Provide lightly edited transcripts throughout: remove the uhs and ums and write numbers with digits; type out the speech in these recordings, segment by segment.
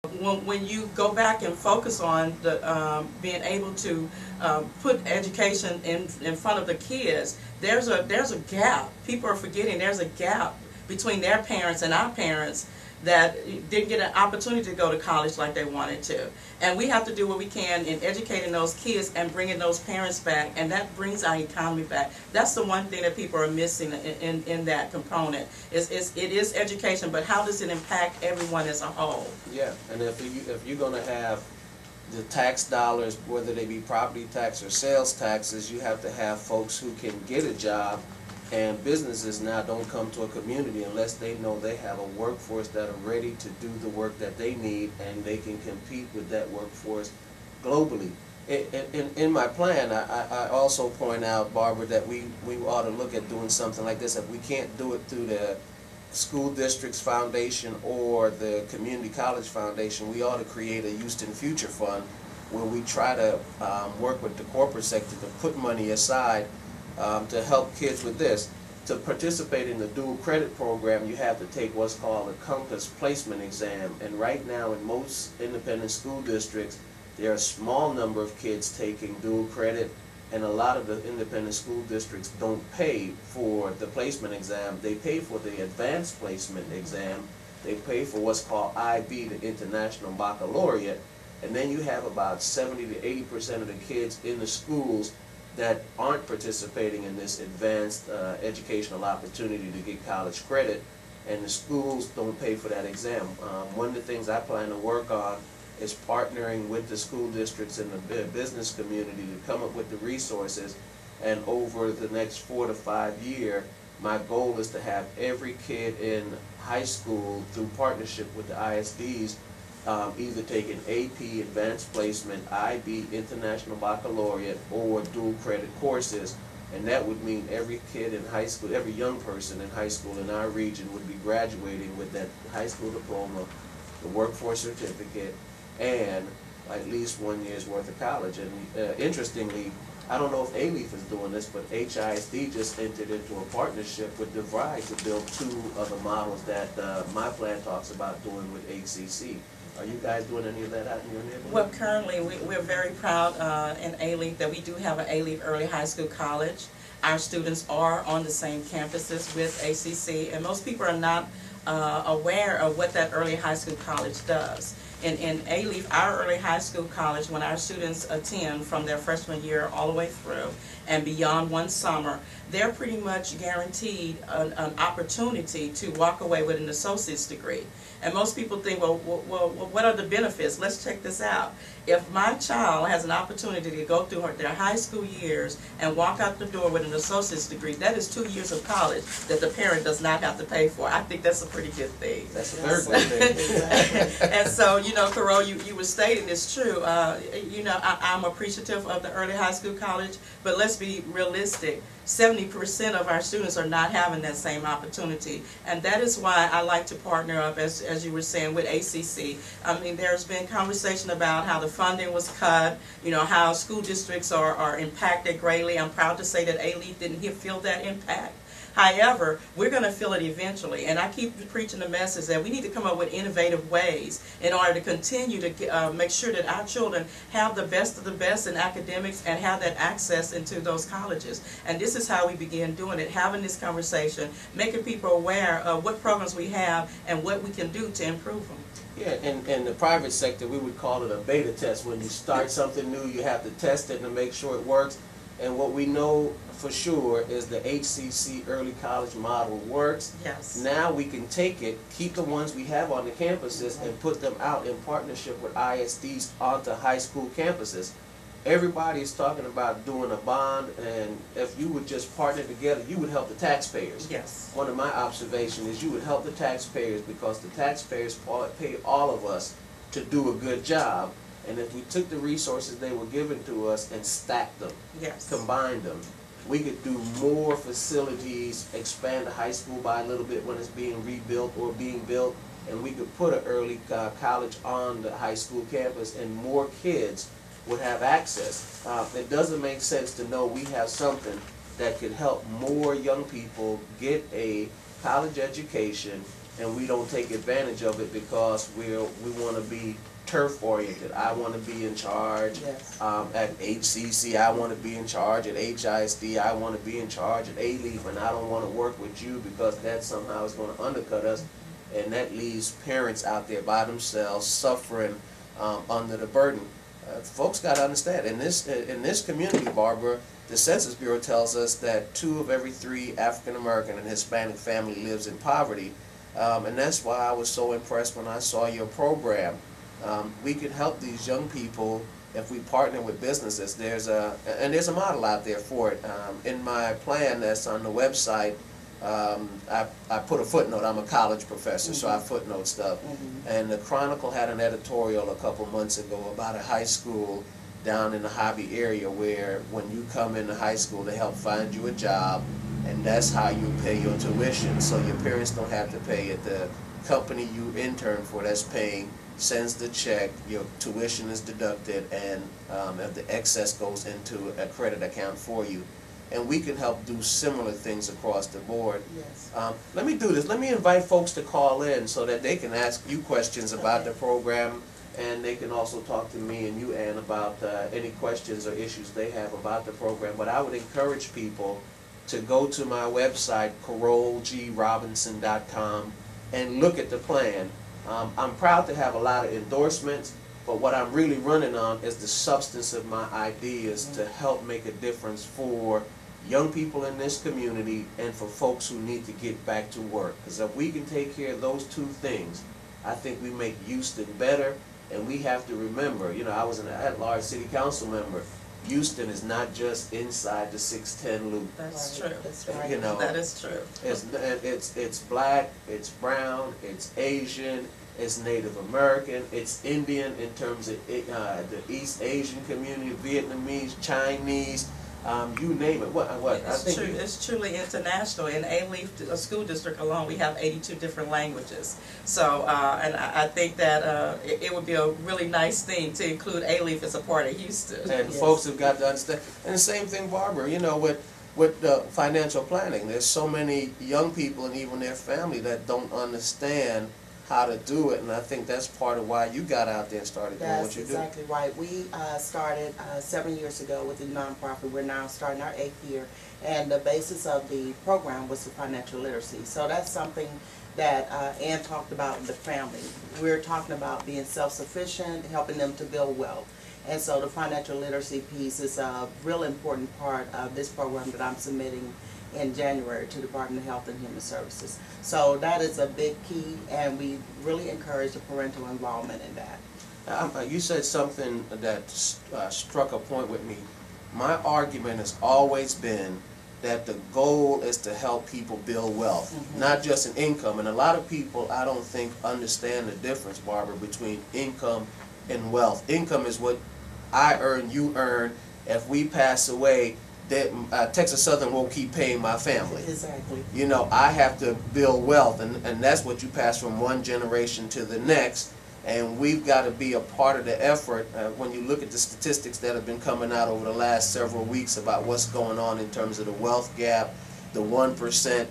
When you go back and focus on the being able to put education in front of the kids, there's a gap. People are forgetting there's a gap between their parents and our parents that didn't get an opportunity to go to college like they wanted to. And we have to do what we can in educating those kids and bringing those parents back, and that brings our economy back. That's the one thing that people are missing in that component. It is education, but how does it impact everyone as a whole? Yeah, and if you're going to have the tax dollars, whether they be property tax or sales taxes, you have to have folks who can get a job. And businesses now don't come to a community unless they know they have a workforce that are ready to do the work that they need, and they can compete with that workforce globally. In my plan, I also point out, Barbara, that we ought to look at doing something like this. If we can't do it through the school districts foundation or the community college foundation, we ought to create a Houston Future Fund where we try to work with the corporate sector to put money aside to help kids with this. To participate in the dual credit program, you have to take what's called a Compass placement exam. And right now in most independent school districts, there are a small number of kids taking dual credit, and a lot of the independent school districts don't pay for the placement exam. They pay for the advanced placement exam. They pay for what's called IB, the International Baccalaureate. And then you have about 70 to 80% of the kids in the schools that aren't participating in this advanced educational opportunity to get college credit, and the schools don't pay for that exam. One of the things I plan to work on is partnering with the school districts and the business community to come up with the resources, and over the next 4 to 5 years, my goal is to have every kid in high school, through partnership with the ISDs, either take an AP, Advanced Placement, IB, International Baccalaureate, or dual credit courses. And that would mean every kid in high school, every young person in high school in our region would be graduating with that high school diploma, the workforce certificate, and at least 1 year's worth of college. And interestingly, I don't know if ALEAF is doing this, but HISD just entered into a partnership with DeVry to build 2 of the models that my plan talks about doing with HCC. Are you guys doing any of that out in your neighborhood? Well, currently we're very proud in ALEAF that we do have an ALEAF Early High School College. Our students are on the same campuses with ACC, and most people are not aware of what that early high school college does. In ALEAF, our early high school college, when our students attend from their freshman year all the way through and beyond one summer, they're pretty much guaranteed an opportunity to walk away with an associate's degree. And most people think, well, what are the benefits? Let's check this out. If my child has an opportunity to go through their high school years and walk out the door with an associate's degree, that is 2 years of college that the parent does not have to pay for. I think that's a pretty good thing. That's a very good thing. And so, you know, Carroll, you were stating it's true. You know, I'm appreciative of the early high school college, but let's be realistic. 70% of our students are not having that same opportunity, and that is why I like to partner up, as you were saying, with ACC. I mean, there's been conversation about how the funding was cut, you know, how school districts are impacted greatly. I'm proud to say that ALEAF didn't feel that impact. However, we're going to feel it eventually, and I keep preaching the message that we need to come up with innovative ways in order to continue to make sure that our children have the best of the best in academics and have that access into those colleges. And this is how we begin doing it, having this conversation, making people aware of what programs we have and what we can do to improve them. Yeah, in the private sector, we would call it a beta test. When you start something new, you have to test it to make sure it works. And what we know for sure is the HCC early college model works. Yes. Now we can take it, keep the ones we have on the campuses, and put them out in partnership with ISDs onto high school campuses. Everybody is talking about doing a bond, and if you would just partner together, you would help the taxpayers. Yes. One of my observations is you would help the taxpayers because the taxpayers pay all of us to do a good job. And if we took the resources they were given to us and stacked them, yes, combined them, we could do more facilities, expand the high school by a little bit when it's being rebuilt or being built, and we could put an early college on the high school campus, and more kids would have access. It doesn't make sense to know we have something, that could help more young people get a college education and we don't take advantage of it because we want to be turf oriented. I want to be in charge at HCC. I want to be in charge at HISD. I want to be in charge at A-Leaf, and I don't want to work with you because that somehow is going to undercut us, and that leaves parents out there by themselves suffering under the burden. Folks got to understand, in this community, Barbara, the Census Bureau tells us that 2 of every 3 African American and Hispanic family lives in poverty, and that's why I was so impressed when I saw your program. We could help these young people if we partner with businesses. There's a model out there for it. In my plan that's on the website, I put a footnote. I'm a college professor, so I footnote stuff. And the Chronicle had an editorial a couple months ago about a high school down in the Hobby area where when you come into high school, they help find you a job, and that's how you pay your tuition. So your parents don't have to pay it. The company you intern for that's paying sends the check, your tuition is deducted, and if the excess goes into a credit account for you. And we can help do similar things across the board. Yes. Let me do this. Let me invite folks to call in so that they can ask you questions about the program, and they can also talk to me and you, Ann, about any questions or issues they have about the program. But I would encourage people to go to my website, carrollgrobinson.com, and look at the plan. I'm proud to have a lot of endorsements, but what I'm really running on is the substance of my ideas to help make a difference for young people in this community and for folks who need to get back to work. Because if we can take care of those 2 things, I think we make Houston better. And we have to remember, you know, I was an at-large city council member. Houston is not just inside the 610 loop. That's true. That's right. You know, that is true. It's black, it's brown, it's Asian, it's Native American, it's Indian in terms of the East Asian community, Vietnamese, Chinese, you name it. It's truly international. In A-Leaf school district alone, we have 82 different languages. So, and I think that it would be a really nice thing to include A-Leaf as a part of Houston. And folks have got to understand. And the same thing, Barbara, you know, with financial planning, there's so many young people and even their family that don't understand how to do it, and I think that's part of why you got out there and started doing what you do. That's exactly right. We started 7 years ago with a nonprofit. We're now starting our 8th year, and the basis of the program was the financial literacy. So that's something that Ann talked about in the family. We're talking about being self-sufficient, helping them to build wealth. And so the financial literacy piece is a real important part of this program that I'm submitting in January to the Department of Health and Human Services. So that is a big key, and we really encourage the parental involvement in that. You said something that struck a point with me. My argument has always been that the goal is to help people build wealth, not just an income. And a lot of people, I don't think, understand the difference, Barbara, between income and wealth. Income is what I earn, you earn. If we pass away, that Texas Southern won't keep paying my family. Exactly. You know, I have to build wealth, and that's what you pass from one generation to the next, and we've got to be a part of the effort. When you look at the statistics that have been coming out over the last several weeks about what's going on in terms of the wealth gap, the 1%,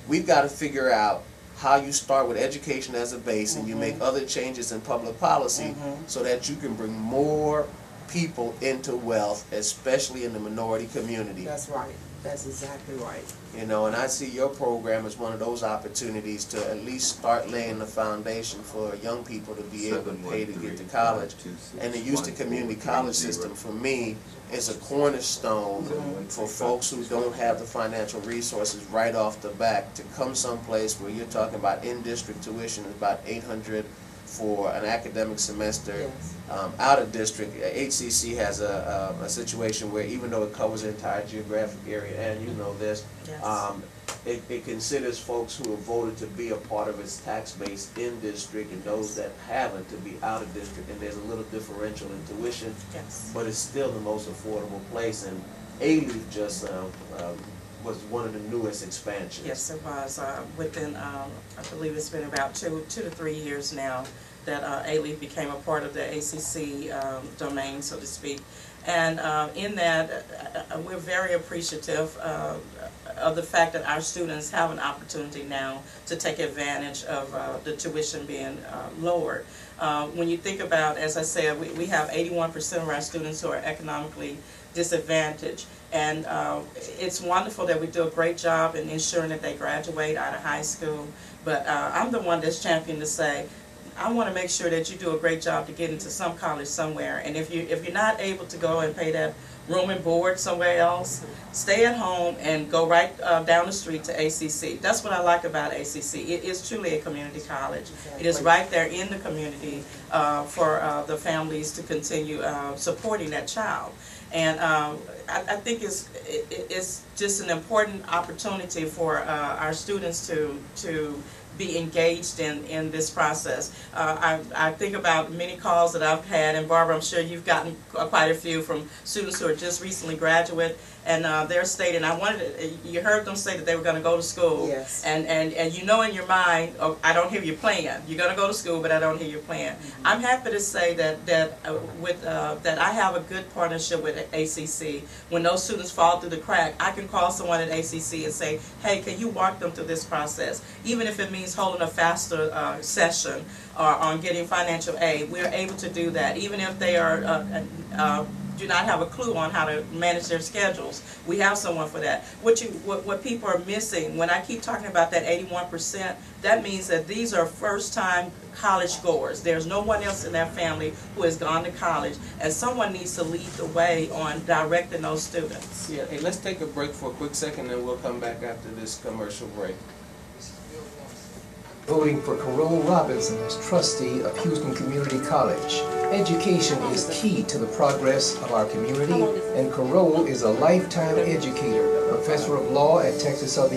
we've got to figure out how you start with education as a base and you make other changes in public policy so that you can bring more people into wealth, especially in the minority community. That's right. That's exactly right. You know, and I see your program as one of those opportunities to at least start laying the foundation for young people to be able to pay to get to college. And the Houston Community College system, for me, is a cornerstone for folks who don't have the financial resources right off the bat to come someplace where you're talking about in-district tuition is about $800 for an academic semester. Out of district, HCC has a situation where even though it covers the entire geographic area, and you know this, it considers folks who have voted to be a part of its tax base in district and those that haven't to be out of district, and there's a little differential in tuition, but it's still the most affordable place, and A-Leaf just was one of the newest expansions. Yes, it was. Within, I believe it's been about two to 3 years now. A-Leaf became a part of the ACC domain, so to speak. And in that, we're very appreciative of the fact that our students have an opportunity now to take advantage of the tuition being lowered. When you think about, as I said, we have 81% of our students who are economically disadvantaged, and it's wonderful that we do a great job in ensuring that they graduate out of high school, but I'm the one that's championed to say, I want to make sure that you do a great job to get into some college somewhere, and if you're not able to go and pay that room and board somewhere else, stay at home and go right down the street to ACC. That's what I like about ACC. It is truly a community college. It is right there in the community for the families to continue supporting that child. And I think it's just an important opportunity for our students to be engaged in this process. I think about many calls that I've had, and Barbara, I'm sure you've gotten quite a few from students who are just recently graduate, and they're stating, you heard them say that they were going to go to school, yes. and you know in your mind, oh, I don't hear your plan. You're going to go to school, but I don't hear your plan. Mm-hmm. I'm happy to say that I have a good partnership with ACC. When those students fall through the crack, I can call someone at ACC and say, hey, can you walk them through this process? Even if it means holding a faster session or on getting financial aid, we're able to do that. Even if they are do not have a clue on how to manage their schedules, we have someone for that. What people are missing, when I keep talking about that 81%, that means that these are first-time college goers. There's no one else in their family who has gone to college, and someone needs to lead the way on directing those students. Yeah, hey, let's take a break for a quick second, and we'll come back after this commercial break. Voting for Carroll Robinson as trustee of Houston Community College. Education is key to the progress of our community, and Carroll is a lifetime educator, professor of law at Texas Southern